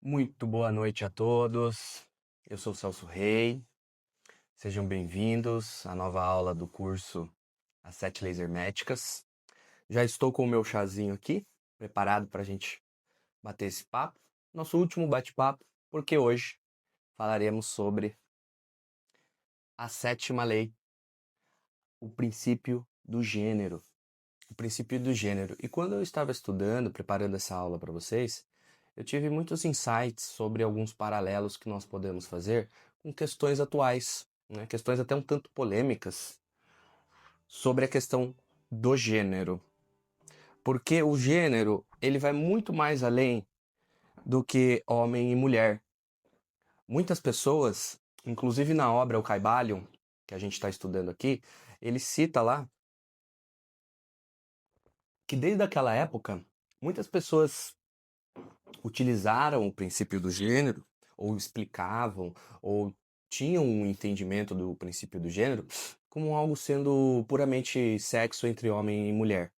Muito boa noite a todos. Eu sou o Celso Rei. Sejam bem-vindos à nova aula do curso As 7 Leis Herméticas. Já estou com o meu chazinho aqui, preparado para a gente bater esse papo. Nosso último bate-papo, porque hoje falaremos sobre a sétima lei, o princípio do gênero. O princípio do gênero. E quando eu estava estudando, preparando essa aula para vocês, eu tive muitos insights sobre alguns paralelos que nós podemos fazer com questões atuais, né? Questões até um tanto polêmicas sobre a questão do gênero. Porque o gênero, ele vai muito mais além do que homem e mulher. Muitas pessoas, inclusive na obra O Kybalion, que a gente está estudando aqui, ele cita lá que desde aquela época, muitas pessoas utilizaram o princípio do gênero, ou explicavam, ou tinham um entendimento do princípio do gênero como algo sendo puramente sexo entre homem e mulher.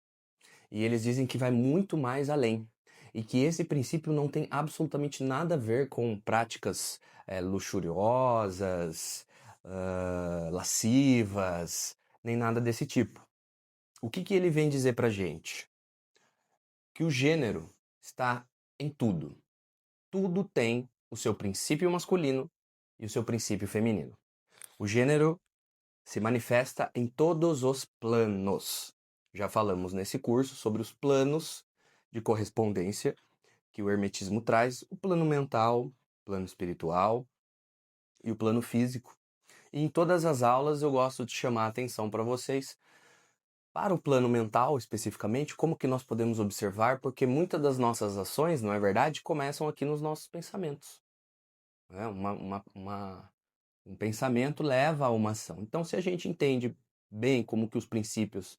E eles dizem que vai muito mais além. E que esse princípio não tem absolutamente nada a ver com práticas luxuriosas, lascivas, nem nada desse tipo. O que ele vem dizer pra gente? Que o gênero está em tudo. Tudo tem o seu princípio masculino e o seu princípio feminino. O gênero se manifesta em todos os planos. Já falamos nesse curso sobre os planos de correspondência que o hermetismo traz, o plano mental, o plano espiritual e o plano físico. E em todas as aulas eu gosto de chamar a atenção para vocês para o plano mental, especificamente, como que nós podemos observar, porque muitas das nossas ações, não é verdade, começam aqui nos nossos pensamentos. Né? Um pensamento leva a uma ação. Então, se a gente entende bem como que os princípios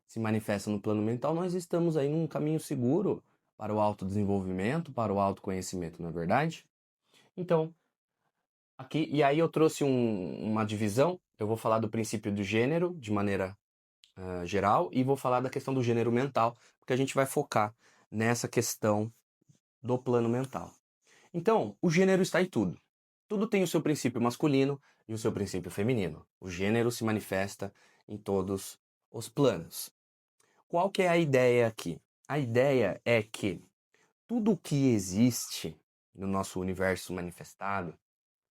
se manifestam no plano mental, nós estamos aí num caminho seguro para o autodesenvolvimento, para o autoconhecimento, não é verdade? Então, aqui, e aí eu trouxe uma divisão, eu vou falar do princípio do gênero de maneira geral e vou falar da questão do gênero mental, porque a gente vai focar nessa questão do plano mental. Então, o gênero está em tudo. Tudo tem o seu princípio masculino e o seu princípio feminino. O gênero se manifesta em todos os planos. Qual que é a ideia aqui? A ideia é que tudo o que existe no nosso universo manifestado,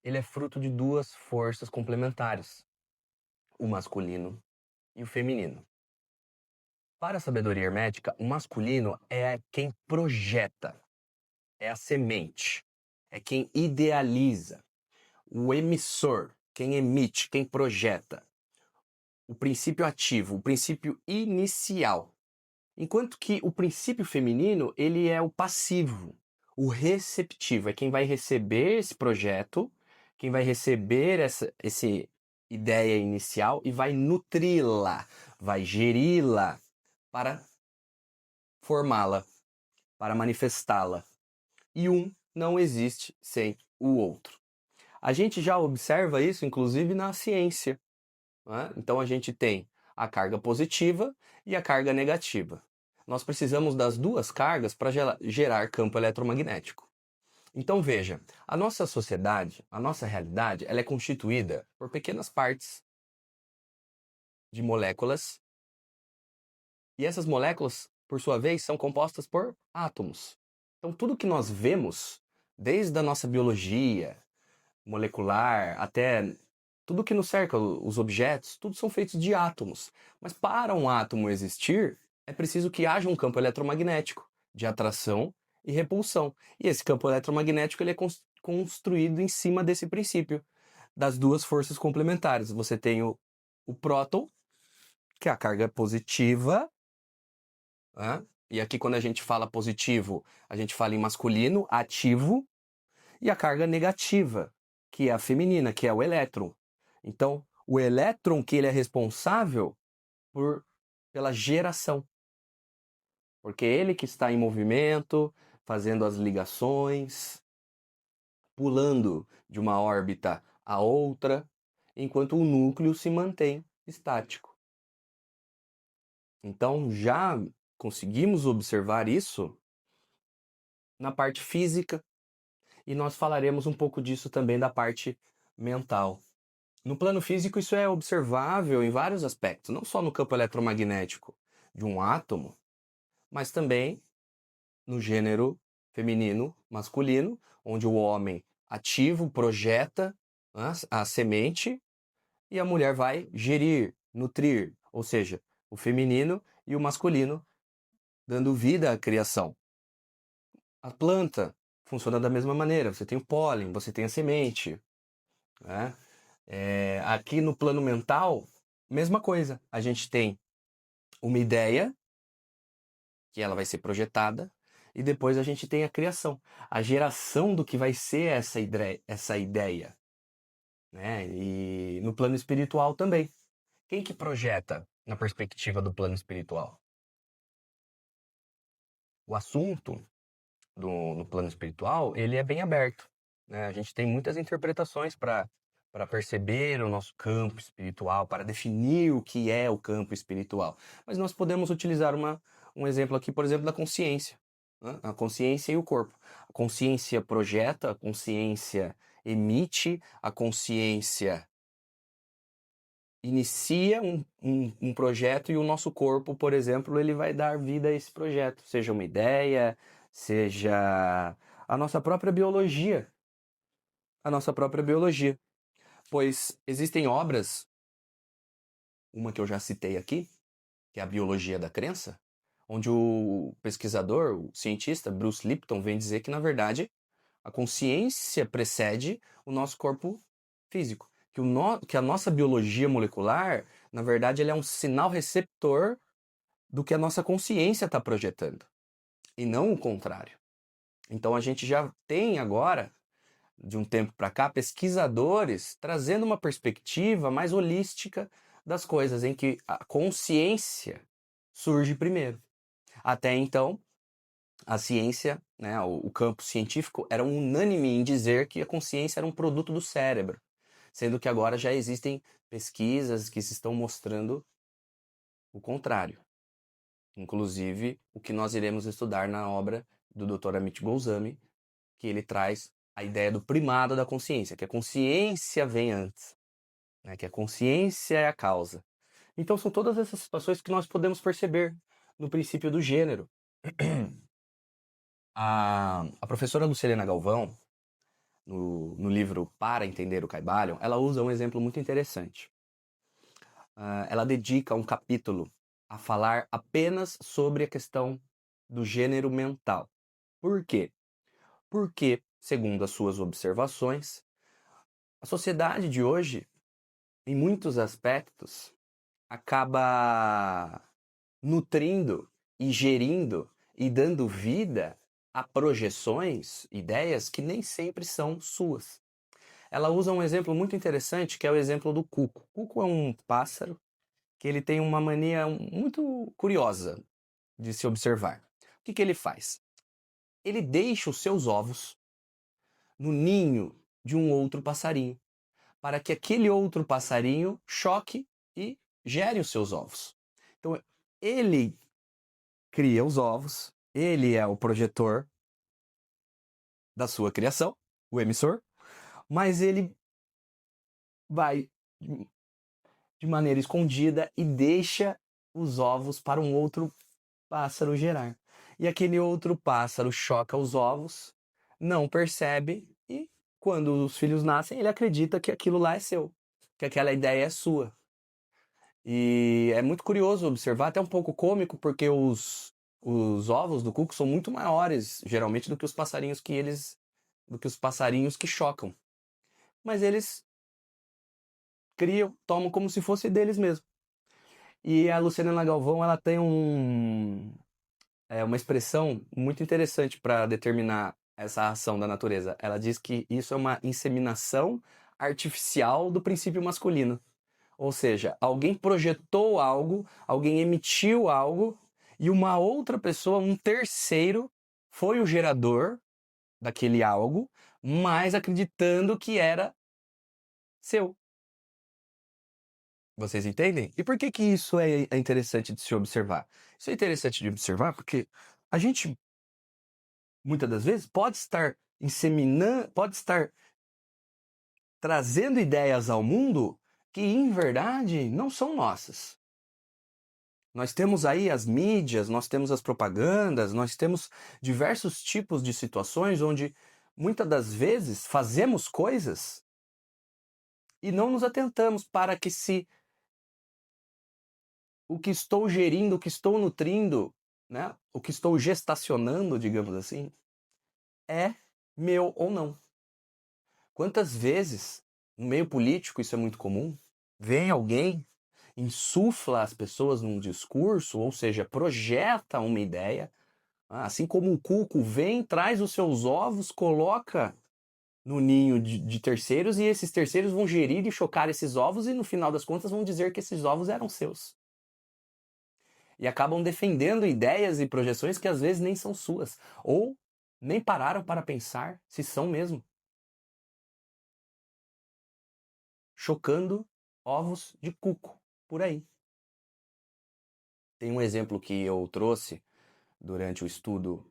ele é fruto de duas forças complementares, o masculino e o feminino. Para a sabedoria hermética, o masculino é quem projeta, é a semente, é quem idealiza, o emissor, quem emite, quem projeta, o princípio ativo, o princípio inicial. Enquanto que o princípio feminino, ele é o passivo, o receptivo, é quem vai receber esse projeto, quem vai receber essa ideia inicial e vai nutri-la, vai geri-la para formá-la, para manifestá-la. E um não existe sem o outro. A gente já observa isso, inclusive, na ciência. Né? Então a gente tem a carga positiva e a carga negativa. Nós precisamos das duas cargas para gerar campo eletromagnético. Então veja, a nossa sociedade, a nossa realidade, ela é constituída por pequenas partes de moléculas, e essas moléculas, por sua vez, são compostas por átomos. Então tudo que nós vemos, desde a nossa biologia molecular até tudo que nos cerca, os objetos, tudo são feitos de átomos. Mas para um átomo existir, é preciso que haja um campo eletromagnético de atração e repulsão. E esse campo eletromagnético ele é construído em cima desse princípio, das duas forças complementares. Você tem o próton, que é a carga positiva, né? E aqui quando a gente fala positivo, a gente fala em masculino, ativo, e a carga negativa, que é a feminina, que é o elétron. Então, o elétron que ele é responsável pela geração. Porque é ele que está em movimento, fazendo as ligações, pulando de uma órbita a outra, enquanto o núcleo se mantém estático. Então, já conseguimos observar isso na parte física. e nós falaremos um pouco disso também da parte mental. No plano físico, isso é observável em vários aspectos, não só no campo eletromagnético de um átomo, mas também no gênero feminino, masculino, onde o homem ativo projeta, né, a semente e a mulher vai gerir, nutrir, ou seja, o feminino e o masculino dando vida à criação. A planta funciona da mesma maneira, você tem o pólen, você tem a semente, né? Aqui no plano mental, mesma coisa, a gente tem uma ideia, que ela vai ser projetada, e depois a gente tem a criação, a geração do que vai ser essa ideia, né? E no plano espiritual também. Quem que projeta na perspectiva do plano espiritual? O assunto no plano espiritual, ele é bem aberto, né? A gente tem muitas interpretações para perceber o nosso campo espiritual, para definir o que é o campo espiritual. Mas nós podemos utilizar um exemplo aqui, por exemplo, da consciência, né? A consciência e o corpo. A consciência projeta, a consciência emite, a consciência inicia um projeto e o nosso corpo, por exemplo, ele vai dar vida a esse projeto, seja uma ideia, seja a nossa própria biologia, a nossa própria biologia. Pois existem obras, uma que eu já citei aqui, que é a Biologia da Crença, onde o pesquisador, o cientista Bruce Lipton vem dizer que, na verdade, a consciência precede o nosso corpo físico. Que a nossa biologia molecular, na verdade, ele é um sinal receptor do que a nossa consciência está projetando, e não o contrário. Então a gente já tem agora, de um tempo para cá, pesquisadores trazendo uma perspectiva mais holística das coisas, em que a consciência surge primeiro. Até então, a ciência, né, o campo científico, era unânime em dizer que a consciência era um produto do cérebro, sendo que agora já existem pesquisas que se estão mostrando o contrário. Inclusive, o que nós iremos estudar na obra do Dr. Amit Goswami, que ele traz a ideia do primado da consciência, que a consciência vem antes, né, que a consciência é a causa. Então são todas essas situações que nós podemos perceber no princípio do gênero. A professora Lucilena Galvão, no livro Para Entender o Caibalion, ela usa um exemplo muito interessante. Ela dedica um capítulo a falar apenas sobre a questão do gênero mental. Por quê? Porque, segundo as suas observações, a sociedade de hoje, em muitos aspectos, acaba nutrindo e gerindo e dando vida a projeções, ideias que nem sempre são suas. Ela usa um exemplo muito interessante, que é o exemplo do cuco. O cuco é um pássaro que ele tem uma mania muito curiosa de se observar. O que ele faz? Ele deixa os seus ovos no ninho de um outro passarinho, para que aquele outro passarinho choque e gere os seus ovos. Então, ele cria os ovos, ele é o projetor da sua criação, o emissor, mas ele vai de maneira escondida e deixa os ovos para um outro pássaro gerar. E aquele outro pássaro choca os ovos, não percebe e quando os filhos nascem, ele acredita que aquilo lá é seu, que aquela ideia é sua. E é muito curioso observar, até um pouco cômico, porque os ovos do cuco são muito maiores, geralmente, do que os passarinhos que chocam. Mas eles criam, tomam como se fosse deles mesmo. E a Luciana Galvão, ela tem uma expressão muito interessante para determinar essa ação da natureza. Ela diz que isso é uma inseminação artificial do princípio masculino. Ou seja, alguém projetou algo, alguém emitiu algo, e uma outra pessoa, um terceiro, foi o gerador daquele algo, mas acreditando que era seu. Vocês entendem? E por que isso é interessante de se observar? Isso é interessante de observar porque a gente, muitas das vezes, pode estar pode estar trazendo ideias ao mundo que, em verdade, não são nossas. Nós temos aí as mídias, nós temos as propagandas, nós temos diversos tipos de situações onde, muitas das vezes, fazemos coisas e não nos atentamos para que se o que estou gerindo, o que estou nutrindo, né, o que estou gestacionando, digamos assim, é meu ou não. Quantas vezes, no meio político, isso é muito comum, vem alguém, insufla as pessoas num discurso, ou seja, projeta uma ideia, assim como o cuco vem, traz os seus ovos, coloca no ninho de terceiros, e esses terceiros vão gerir e chocar esses ovos, e no final das contas vão dizer que esses ovos eram seus. E acabam defendendo ideias e projeções que às vezes nem são suas, ou nem pararam para pensar se são mesmo. Chocando ovos de cuco por aí. Tem um exemplo que eu trouxe durante o estudo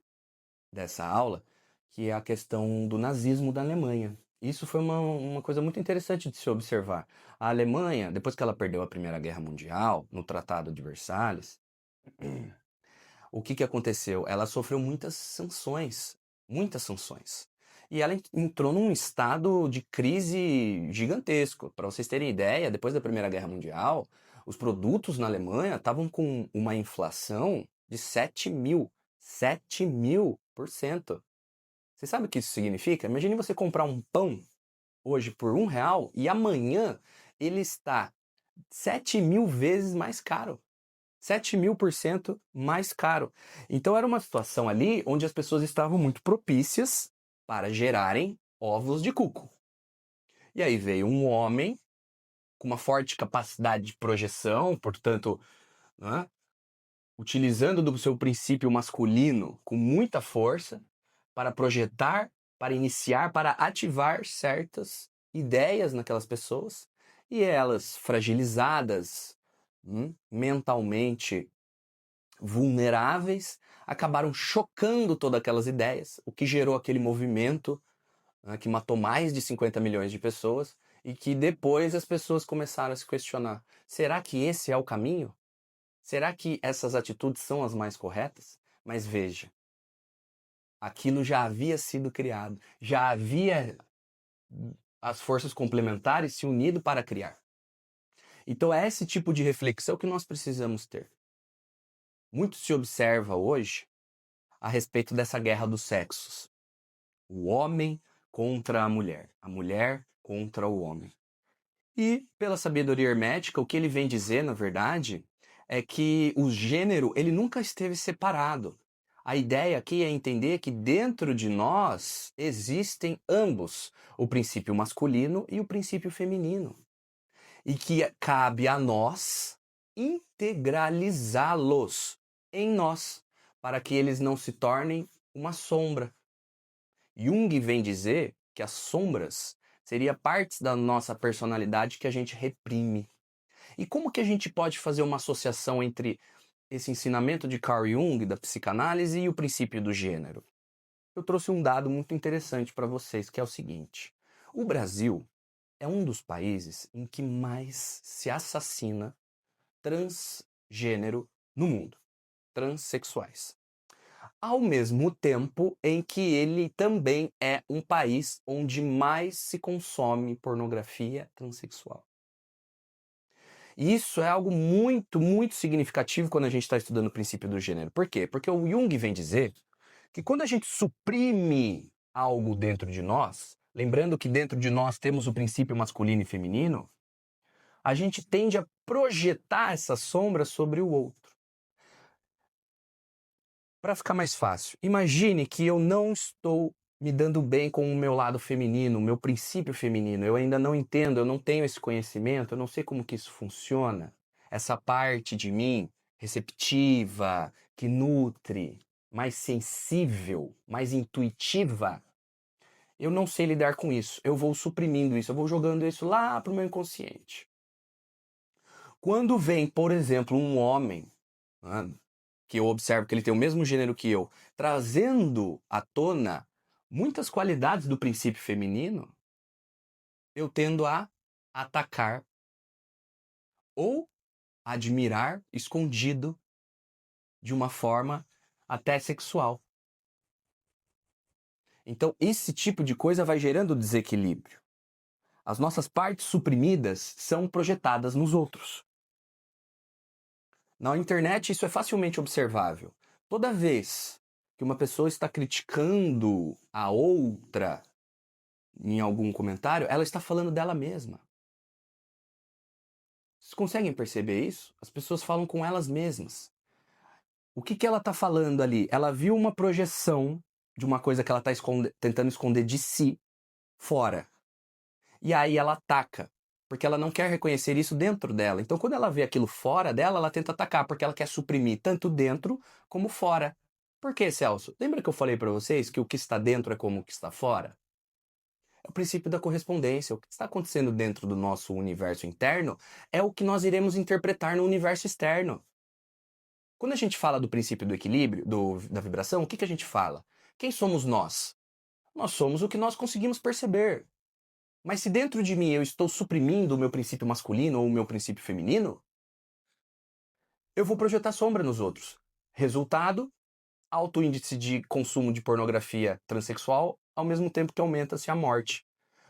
dessa aula, que é a questão do nazismo da Alemanha. Isso foi uma coisa muito interessante de se observar. A Alemanha, depois que ela perdeu a Primeira Guerra Mundial, no Tratado de Versalhes, o que aconteceu? Ela sofreu muitas sanções, muitas sanções. E ela entrou num estado de crise gigantesco. Para vocês terem ideia, depois da Primeira Guerra Mundial, os produtos na Alemanha estavam com uma inflação de 7.000%. Você sabe o que isso significa? Imagine você comprar um pão hoje por R$ 1 e amanhã ele está 7.000 vezes mais caro. 7.000% mais caro. Então era uma situação ali onde as pessoas estavam muito propícias para gerarem ovos de cuco. E aí veio um homem com uma forte capacidade de projeção, portanto, né, utilizando do seu princípio masculino com muita força para projetar, para iniciar, para ativar certas ideias naquelas pessoas, e elas fragilizadas, mentalmente vulneráveis, acabaram chocando todas aquelas ideias, o que gerou aquele movimento, né, que matou mais de 50 milhões de pessoas, e que depois as pessoas começaram a se questionar: será que esse é o caminho? Será que essas atitudes são as mais corretas? Mas veja, aquilo já havia sido criado, já havia as forças complementares se unido para criar. Então é esse tipo de reflexão que nós precisamos ter. Muito se observa hoje a respeito dessa guerra dos sexos. O homem contra a mulher contra o homem. E, pela sabedoria hermética, o que ele vem dizer, na verdade, é que o gênero ele nunca esteve separado. A ideia aqui é entender que dentro de nós existem ambos, o princípio masculino e o princípio feminino. E que cabe a nós integralizá-los em nós, para que eles não se tornem uma sombra. Jung vem dizer que as sombras seriam partes da nossa personalidade que a gente reprime. E como que a gente pode fazer uma associação entre esse ensinamento de Carl Jung, da psicanálise, e o princípio do gênero? Eu trouxe um dado muito interessante para vocês, que é o seguinte: o Brasil é um dos países em que mais se assassina transgênero no mundo, transexuais. Ao mesmo tempo em que ele também é um país onde mais se consome pornografia transexual. E isso é algo muito, muito significativo quando a gente está estudando o princípio do gênero. Por quê? Porque o Jung vem dizer que quando a gente suprime algo dentro de nós, lembrando que dentro de nós temos o princípio masculino e feminino, a gente tende a projetar essa sombra sobre o outro. Para ficar mais fácil, imagine que eu não estou me dando bem com o meu lado feminino, o meu princípio feminino. Eu ainda não entendo, eu não tenho esse conhecimento, eu não sei como que isso funciona. Essa parte de mim receptiva, que nutre, mais sensível, mais intuitiva, eu não sei lidar com isso. Eu vou suprimindo isso, eu vou jogando isso lá para o meu inconsciente. Quando vem, por exemplo, um homem, né, que eu observo que ele tem o mesmo gênero que eu, trazendo à tona muitas qualidades do princípio feminino eu tendo a atacar ou admirar escondido de uma forma até sexual. Então, esse tipo de coisa vai gerando desequilíbrio. As nossas partes suprimidas são projetadas nos outros. Na internet, isso é facilmente observável. Toda vez que uma pessoa está criticando a outra em algum comentário, ela está falando dela mesma. Vocês conseguem perceber isso? As pessoas falam com elas mesmas. O que ela está falando ali? Ela viu uma projeção de uma coisa que ela está tentando esconder de si fora. E aí ela ataca, porque ela não quer reconhecer isso dentro dela. Então, quando ela vê aquilo fora dela, ela tenta atacar, porque ela quer suprimir tanto dentro como fora. Por quê, Celso? Lembra que eu falei para vocês que o que está dentro é como o que está fora? É o princípio da correspondência. O que está acontecendo dentro do nosso universo interno é o que nós iremos interpretar no universo externo. Quando a gente fala do princípio do equilíbrio, da vibração, o que a gente fala? Quem somos nós? Nós somos o que nós conseguimos perceber. Mas se dentro de mim eu estou suprimindo o meu princípio masculino ou o meu princípio feminino, eu vou projetar sombra nos outros. Resultado, alto índice de consumo de pornografia transexual, ao mesmo tempo que aumenta-se a morte.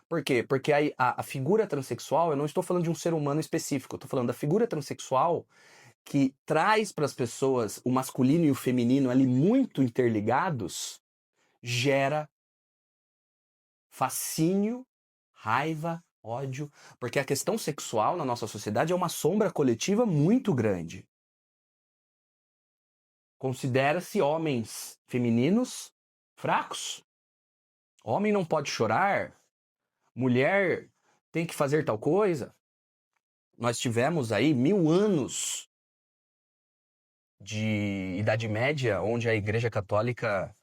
Por quê? Porque a figura transexual, eu não estou falando de um ser humano específico, eu estou falando da figura transexual que traz para as pessoas o masculino e o feminino ali muito interligados, gera fascínio, raiva, ódio, porque a questão sexual na nossa sociedade é uma sombra coletiva muito grande. Considera-se homens femininos fracos. Homem não pode chorar, mulher tem que fazer tal coisa. Nós tivemos aí 1000 anos de Idade Média, onde a Igreja Católica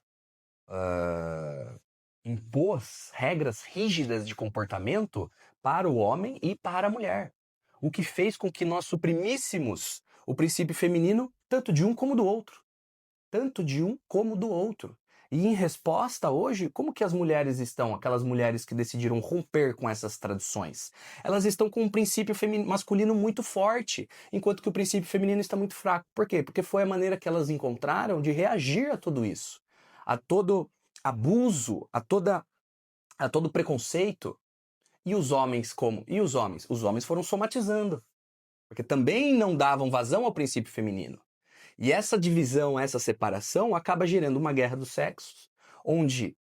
impôs regras rígidas de comportamento para o homem e para a mulher. O que fez com que nós suprimíssemos o princípio feminino tanto de um como do outro. Tanto de um como do outro. E em resposta hoje, como que as mulheres estão? Aquelas mulheres que decidiram romper com essas tradições. Elas estão com um princípio masculino muito forte, enquanto que o princípio feminino está muito fraco. Por quê? Porque foi a maneira que elas encontraram de reagir a tudo isso. A todo abuso, a todo preconceito. E os homens como? E os homens? Os homens foram somatizando. Porque também não davam vazão ao princípio feminino. E essa divisão, essa separação acaba gerando uma guerra dos sexos, onde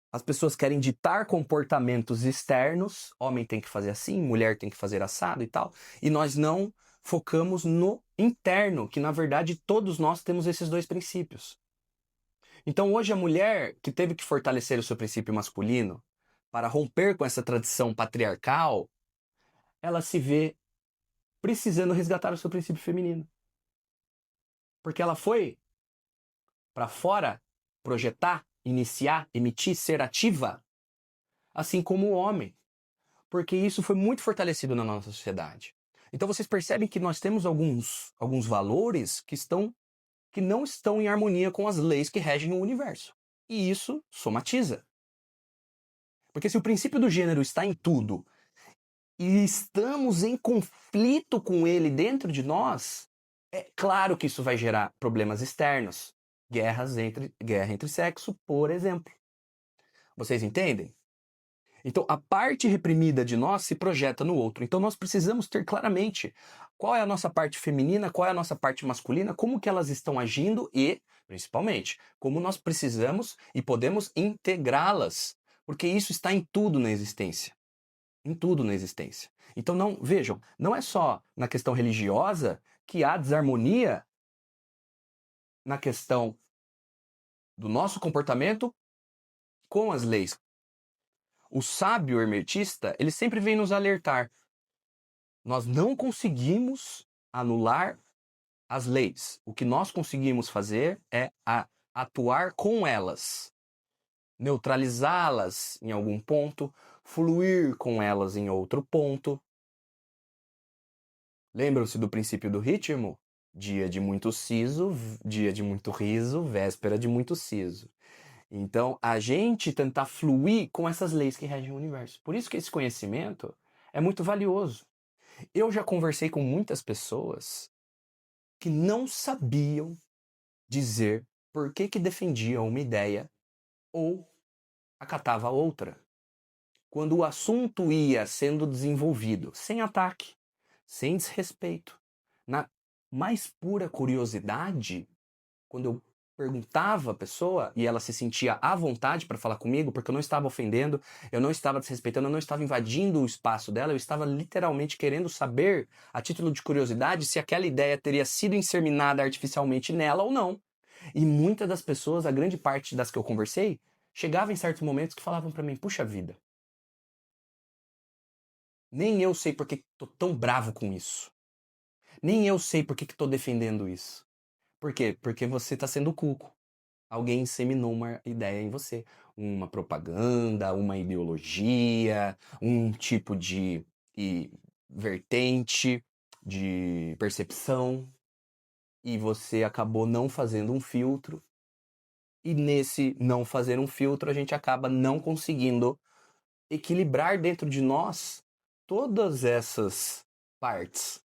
as pessoas querem ditar comportamentos externos, homem tem que fazer assim, mulher tem que fazer assado e tal, e nós não focamos no interno, que na verdade todos nós temos esses dois princípios. Então hoje a mulher que teve que fortalecer o seu princípio masculino para romper com essa tradição patriarcal, ela se vê precisando resgatar o seu princípio feminino. Porque ela foi para fora projetar, iniciar, emitir, ser ativa, assim como o homem. Porque isso foi muito fortalecido na nossa sociedade. Então vocês percebem que nós temos alguns valores que não estão em harmonia com as leis que regem o universo. E isso somatiza. Porque se o princípio do gênero está em tudo e estamos em conflito com ele dentro de nós, é claro que isso vai gerar problemas externos. Guerra entre sexo, por exemplo. Vocês entendem? Então, a parte reprimida de nós se projeta no outro. Então, nós precisamos ter claramente qual é a nossa parte feminina, qual é a nossa parte masculina, como que elas estão agindo e, principalmente, como nós precisamos e podemos integrá-las. Porque isso está em tudo na existência. Em tudo na existência. Então, vejam, não é só na questão religiosa que há desarmonia na questão do nosso comportamento com as leis. O sábio hermetista, ele sempre vem nos alertar. Nós não conseguimos anular as leis. O que nós conseguimos fazer é atuar com elas, neutralizá-las em algum ponto, fluir com elas em outro ponto. Lembram-se do princípio do ritmo? Dia de muito siso, dia de muito riso, véspera de muito siso. Então, a gente tentar fluir com essas leis que regem o universo. Por isso que esse conhecimento é muito valioso. Eu já conversei com muitas pessoas que não sabiam dizer por que defendiam uma ideia ou acatava outra. Quando o assunto ia sendo desenvolvido sem ataque, sem desrespeito, na mais pura curiosidade, quando eu perguntava a pessoa e ela se sentia à vontade para falar comigo, porque eu não estava ofendendo, eu não estava desrespeitando, eu não estava invadindo o espaço dela, eu estava literalmente querendo saber, a título de curiosidade, se aquela ideia teria sido inseminada artificialmente nela ou não. E muitas das pessoas, a grande parte das que eu conversei, chegava em certos momentos que falavam para mim: puxa vida, nem eu sei por que tô tão bravo com isso. Nem eu sei por que tô defendendo isso. Por quê? Porque você tá sendo cuco. Alguém inseminou uma ideia em você. Uma propaganda, uma ideologia, um tipo de vertente de percepção. E você acabou não fazendo um filtro. E nesse não fazer um filtro, a gente acaba não conseguindo equilibrar dentro de nós todas essas partes.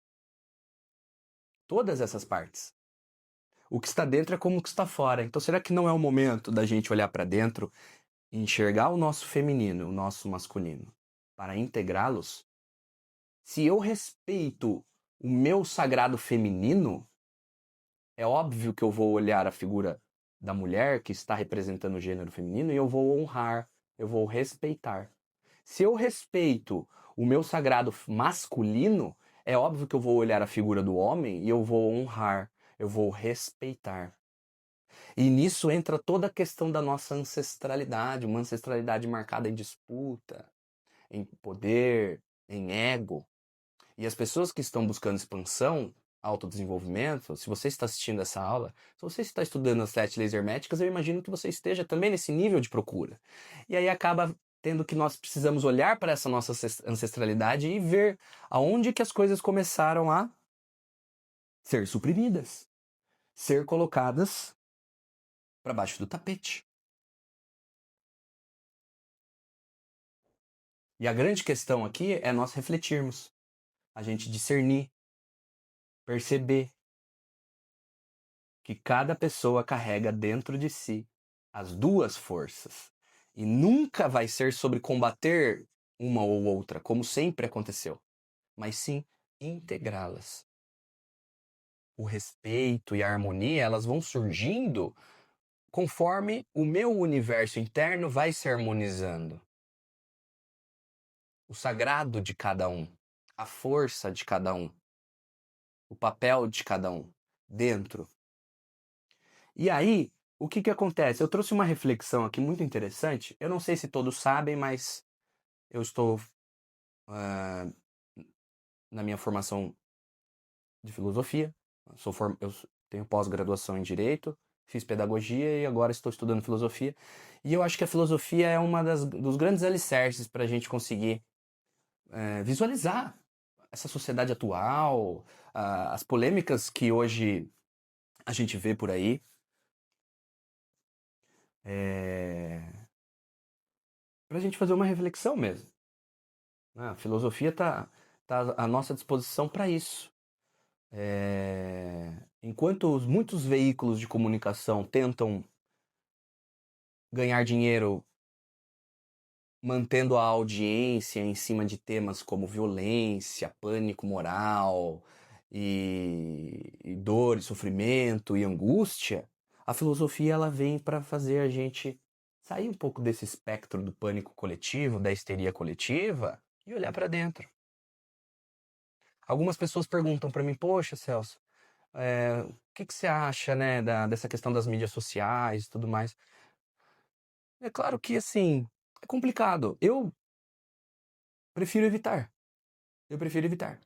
Todas essas partes. O que está dentro é como o que está fora. Então, será que não é o momento da gente olhar para dentro e enxergar o nosso feminino, o nosso masculino, para integrá-los? Se eu respeito o meu sagrado feminino, é óbvio que eu vou olhar a figura da mulher que está representando o gênero feminino e eu vou honrar, eu vou respeitar. Se eu respeito o meu sagrado masculino, é óbvio que eu vou olhar a figura do homem e eu vou honrar, eu vou respeitar. E nisso entra toda a questão da nossa ancestralidade, uma ancestralidade marcada em disputa, em poder, em ego. E as pessoas que estão buscando expansão, autodesenvolvimento, se você está assistindo essa aula, se você está estudando as 7 leis herméticas, eu imagino que você esteja também nesse nível de procura. E aí acaba tendo que nós precisamos olhar para essa nossa ancestralidade e ver aonde que as coisas começaram a ser suprimidas, ser colocadas para baixo do tapete. E a grande questão aqui é nós refletirmos, a gente discernir, perceber que cada pessoa carrega dentro de si as duas forças. E nunca vai ser sobre combater uma ou outra, como sempre aconteceu, mas sim integrá-las. O respeito e a harmonia, elas vão surgindo conforme o meu universo interno vai se harmonizando. O sagrado de cada um, a força de cada um, o papel de cada um dentro. E aí, o que acontece? Eu trouxe uma reflexão aqui muito interessante. Eu não sei se todos sabem, mas eu estou na minha formação de filosofia. Eu tenho pós-graduação em Direito, fiz pedagogia e agora estou estudando filosofia. E eu acho que a filosofia é uma dos grandes alicerces para a gente conseguir visualizar essa sociedade atual, as polêmicas que hoje a gente vê por aí. Para a gente fazer uma reflexão mesmo. A filosofia está à nossa disposição para isso. Enquanto muitos veículos de comunicação tentam ganhar dinheiro mantendo a audiência em cima de temas como violência, pânico moral e dor, e sofrimento e angústia, a filosofia ela vem para fazer a gente sair um pouco desse espectro do pânico coletivo, da histeria coletiva e olhar para dentro. Algumas pessoas perguntam para mim: poxa, Celso, o que você acha, né, dessa questão das mídias sociais e tudo mais? É claro que, assim, é complicado. Prefiro evitar. Eu prefiro evitar.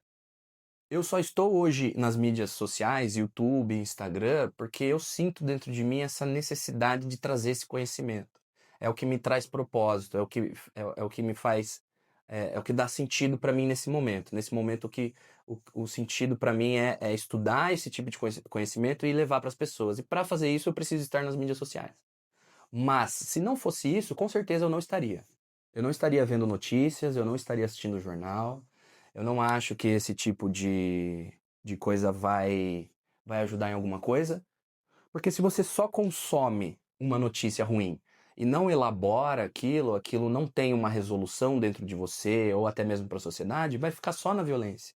Eu só estou hoje nas mídias sociais, YouTube, Instagram, porque eu sinto dentro de mim essa necessidade de trazer esse conhecimento. É o que me traz propósito, é o que me faz, é o que dá sentido para mim nesse momento. Nesse momento o sentido para mim é estudar esse tipo de conhecimento e levar para as pessoas. E para fazer isso eu preciso estar nas mídias sociais. Mas, se não fosse isso, com certeza eu não estaria. Eu não estaria vendo notícias, eu não estaria assistindo o jornal. Eu não acho que esse tipo de coisa vai ajudar em alguma coisa. Porque se você só consome uma notícia ruim e não elabora aquilo não tem uma resolução dentro de você ou até mesmo para a sociedade, vai ficar só na violência.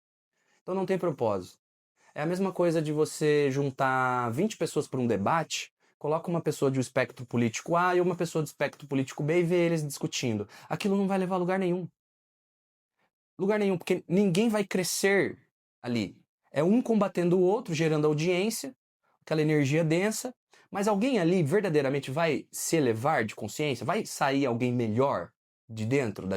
Então não tem propósito. É a mesma coisa de você juntar 20 pessoas para um debate, coloca uma pessoa de um espectro político A e uma pessoa do espectro político B e vê eles discutindo. Aquilo não vai levar a lugar nenhum. Lugar nenhum, porque ninguém vai crescer ali. É um combatendo o outro, gerando audiência, aquela energia densa, mas alguém ali verdadeiramente vai se elevar de consciência? Vai sair alguém melhor de dentro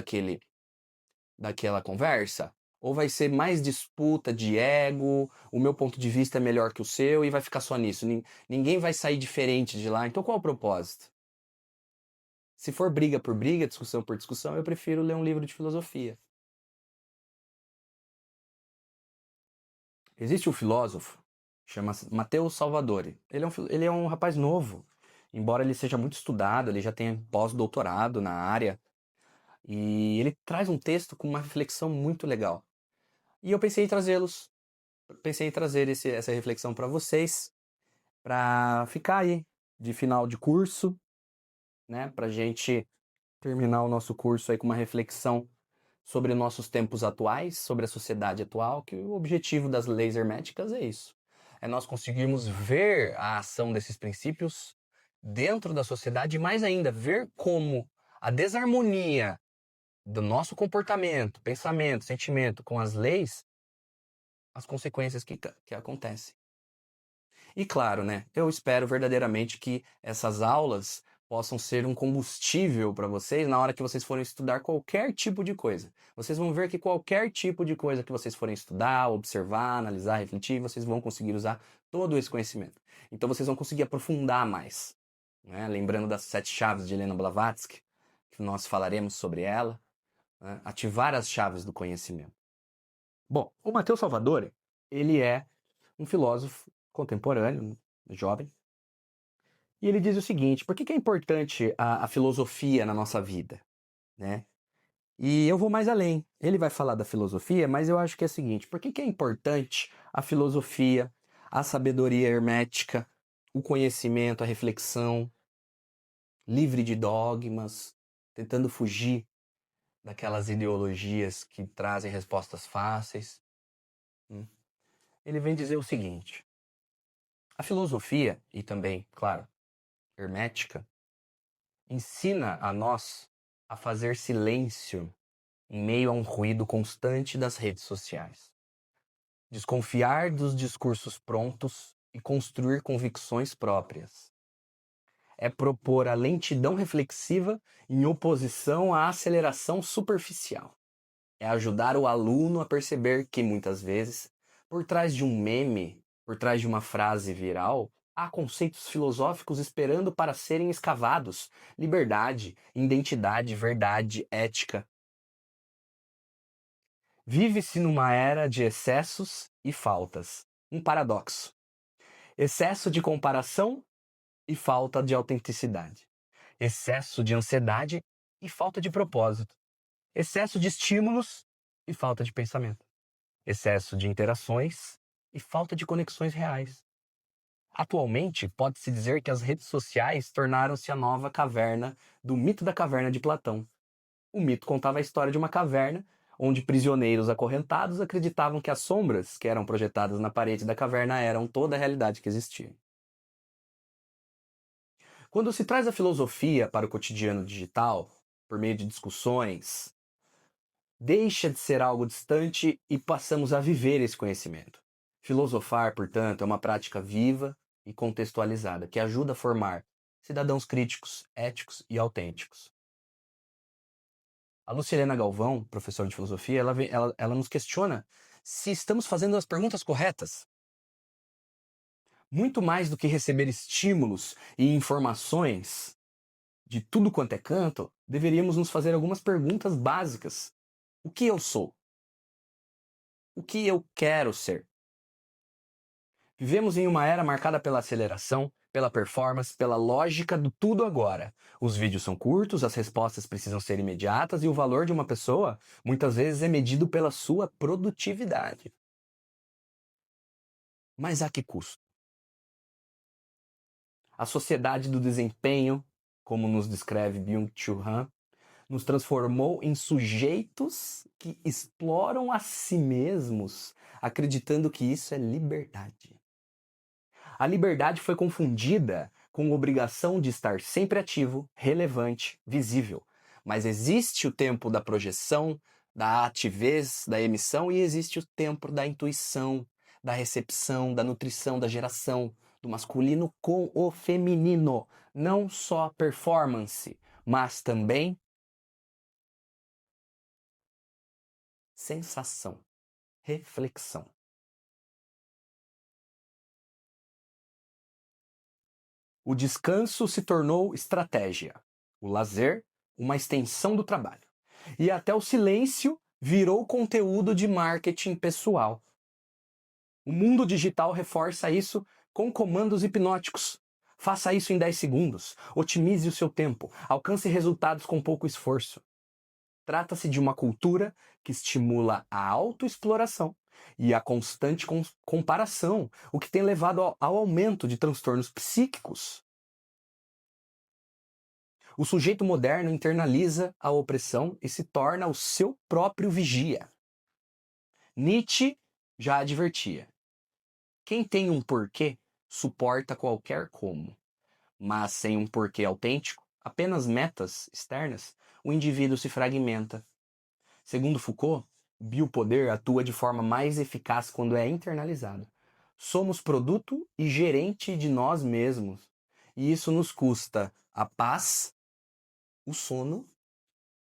daquela conversa? Ou vai ser mais disputa de ego, o meu ponto de vista é melhor que o seu e vai ficar só nisso? Ninguém vai sair diferente de lá. Então qual é o propósito? Se for briga por briga, discussão por discussão, eu prefiro ler um livro de filosofia. Existe um filósofo, chama Matteo Salvadori. Ele é um rapaz novo, embora ele seja muito estudado, ele já tenha pós-doutorado na área, e ele traz um texto com uma reflexão muito legal. E eu pensei em trazer essa reflexão para vocês, para ficar aí de final de curso, né, para gente terminar o nosso curso aí com uma reflexão sobre nossos tempos atuais, sobre a sociedade atual, que o objetivo das leis herméticas é isso. É nós conseguirmos ver a ação desses princípios dentro da sociedade e mais ainda, ver como a desarmonia do nosso comportamento, pensamento, sentimento com as leis, as consequências que acontecem. E claro, né, eu espero verdadeiramente que essas aulas possam ser um combustível para vocês na hora que vocês forem estudar qualquer tipo de coisa. Vocês vão ver que qualquer tipo de coisa que vocês forem estudar, observar, analisar, refletir, vocês vão conseguir usar todo esse conhecimento. Então vocês vão conseguir aprofundar mais, né? Lembrando das 7 chaves de Helena Blavatsky, que nós falaremos sobre ela, né? Ativar as chaves do conhecimento. Bom, o Matteo Salvadori, ele é um filósofo contemporâneo, jovem, e ele diz o seguinte: por que é importante a filosofia na nossa vida, né? E eu vou mais além. Ele vai falar da filosofia, mas eu acho que é o seguinte: por que é importante a filosofia, a sabedoria hermética, o conhecimento, a reflexão, livre de dogmas, tentando fugir daquelas ideologias que trazem respostas fáceis? Ele vem dizer o seguinte: a filosofia, e também, claro, hermética, ensina a nós a fazer silêncio em meio a um ruído constante das redes sociais. Desconfiar dos discursos prontos e construir convicções próprias. É propor a lentidão reflexiva em oposição à aceleração superficial. É ajudar o aluno a perceber que, muitas vezes, por trás de um meme, por trás de uma frase viral, há conceitos filosóficos esperando para serem escavados: liberdade, identidade, verdade, ética. Vive-se numa era de excessos e faltas. Um paradoxo. Excesso de comparação e falta de autenticidade. Excesso de ansiedade e falta de propósito. Excesso de estímulos e falta de pensamento. Excesso de interações e falta de conexões reais. Atualmente, pode-se dizer que as redes sociais tornaram-se a nova caverna do mito da caverna de Platão. O mito contava a história de uma caverna onde prisioneiros acorrentados acreditavam que as sombras que eram projetadas na parede da caverna eram toda a realidade que existia. Quando se traz a filosofia para o cotidiano digital, por meio de discussões, deixa de ser algo distante e passamos a viver esse conhecimento. Filosofar, portanto, é uma prática viva e contextualizada que ajuda a formar cidadãos críticos, éticos e autênticos. A Lucilena Galvão, professora de filosofia, ela nos questiona se estamos fazendo as perguntas corretas. Muito mais do que receber estímulos e informações de tudo quanto é canto, deveríamos nos fazer algumas perguntas básicas. O que eu sou? O que eu quero ser? Vivemos em uma era marcada pela aceleração, pela performance, pela lógica do tudo agora. Os vídeos são curtos, as respostas precisam ser imediatas e o valor de uma pessoa muitas vezes é medido pela sua produtividade. Mas a que custo? A sociedade do desempenho, como nos descreve Byung-Chul Han, nos transformou em sujeitos que exploram a si mesmos, acreditando que isso é liberdade. A liberdade foi confundida com a obrigação de estar sempre ativo, relevante, visível. Mas existe o tempo da projeção, da ativez, da emissão e existe o tempo da intuição, da recepção, da nutrição, da geração, do masculino com o feminino. Não só performance, mas também sensação, reflexão. O descanso se tornou estratégia, o lazer, uma extensão do trabalho. E até o silêncio virou conteúdo de marketing pessoal. O mundo digital reforça isso com comandos hipnóticos. Faça isso em 10 segundos, otimize o seu tempo, alcance resultados com pouco esforço. Trata-se de uma cultura que estimula a autoexploração e a constante comparação, o que tem levado ao aumento de transtornos psíquicos. O sujeito moderno internaliza a opressão e se torna o seu próprio vigia. Nietzsche já advertia: quem tem um porquê suporta qualquer como, mas sem um porquê autêntico, apenas metas externas, o indivíduo se fragmenta. Segundo Foucault, o biopoder atua de forma mais eficaz quando é internalizado. Somos produto e gerente de nós mesmos, e isso nos custa a paz, o sono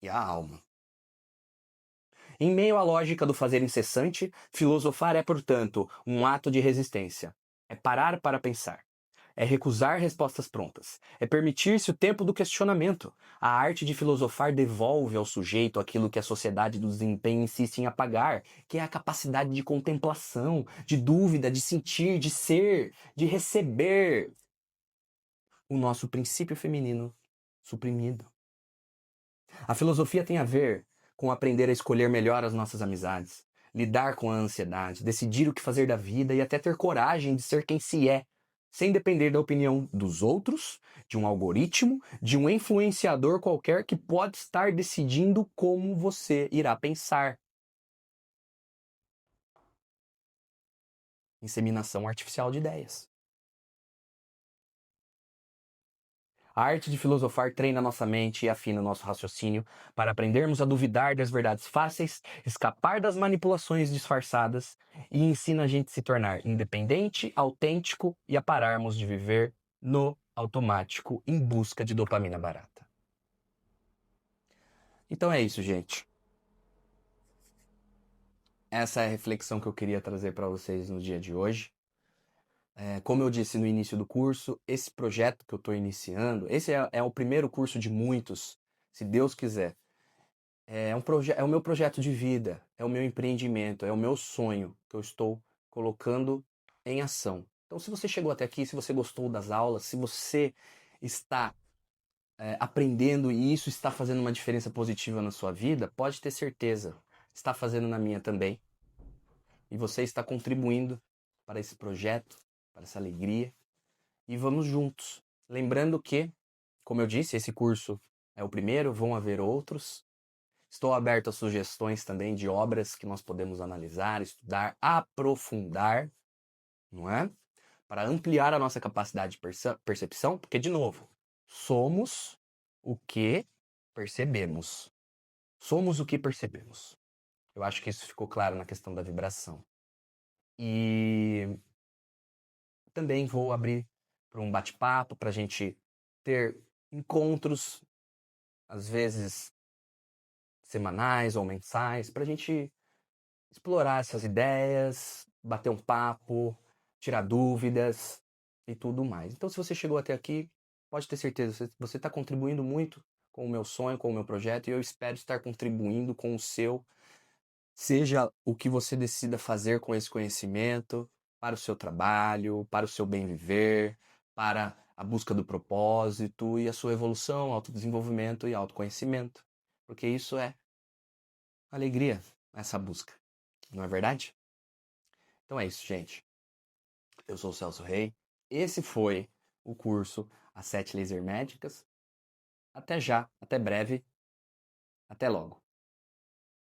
e a alma. Em meio à lógica do fazer incessante, filosofar é, portanto, um ato de resistência. É parar para pensar. É recusar respostas prontas. É permitir-se o tempo do questionamento. A arte de filosofar devolve ao sujeito aquilo que a sociedade do desempenho insiste em apagar, que é a capacidade de contemplação, de dúvida, de sentir, de ser, de receber. O nosso princípio feminino suprimido. A filosofia tem a ver com aprender a escolher melhor as nossas amizades, lidar com a ansiedade, decidir o que fazer da vida e até ter coragem de ser quem se é, sem depender da opinião dos outros, de um algoritmo, de um influenciador qualquer que pode estar decidindo como você irá pensar. Inseminação artificial de ideias. A arte de filosofar treina nossa mente e afina nosso raciocínio para aprendermos a duvidar das verdades fáceis, escapar das manipulações disfarçadas e ensina a gente a se tornar independente, autêntico e a pararmos de viver no automático em busca de dopamina barata. Então é isso, gente. Essa é a reflexão que eu queria trazer para vocês no dia de hoje. Como eu disse no início do curso, esse projeto que eu estou iniciando, esse é o primeiro curso de muitos, se Deus quiser. É o meu projeto de vida, é o meu empreendimento, é o meu sonho que eu estou colocando em ação. Então, se você chegou até aqui, se você gostou das aulas, se você está aprendendo e isso está fazendo uma diferença positiva na sua vida, pode ter certeza, está fazendo na minha também. E você está contribuindo para esse projeto, para essa alegria. E vamos juntos. Lembrando que, como eu disse, esse curso é o primeiro, vão haver outros. Estou aberto a sugestões também de obras que nós podemos analisar, estudar, aprofundar, não é? Para ampliar a nossa capacidade de percepção, porque, de novo, somos o que percebemos. Somos o que percebemos. Eu acho que isso ficou claro na questão da vibração. E também vou abrir para um bate-papo, para a gente ter encontros, às vezes semanais ou mensais, para a gente explorar essas ideias, bater um papo, tirar dúvidas e tudo mais. Então, se você chegou até aqui, pode ter certeza, você está contribuindo muito com o meu sonho, com o meu projeto, e eu espero estar contribuindo com o seu, seja o que você decida fazer com esse conhecimento, para o seu trabalho, para o seu bem viver, para a busca do propósito e a sua evolução, autodesenvolvimento e autoconhecimento. Porque isso é alegria, essa busca. Não é verdade? Então é isso, gente. Eu sou o Celso Rei. Esse foi o curso As 7 Leis Herméticas. Até já, até breve, até logo.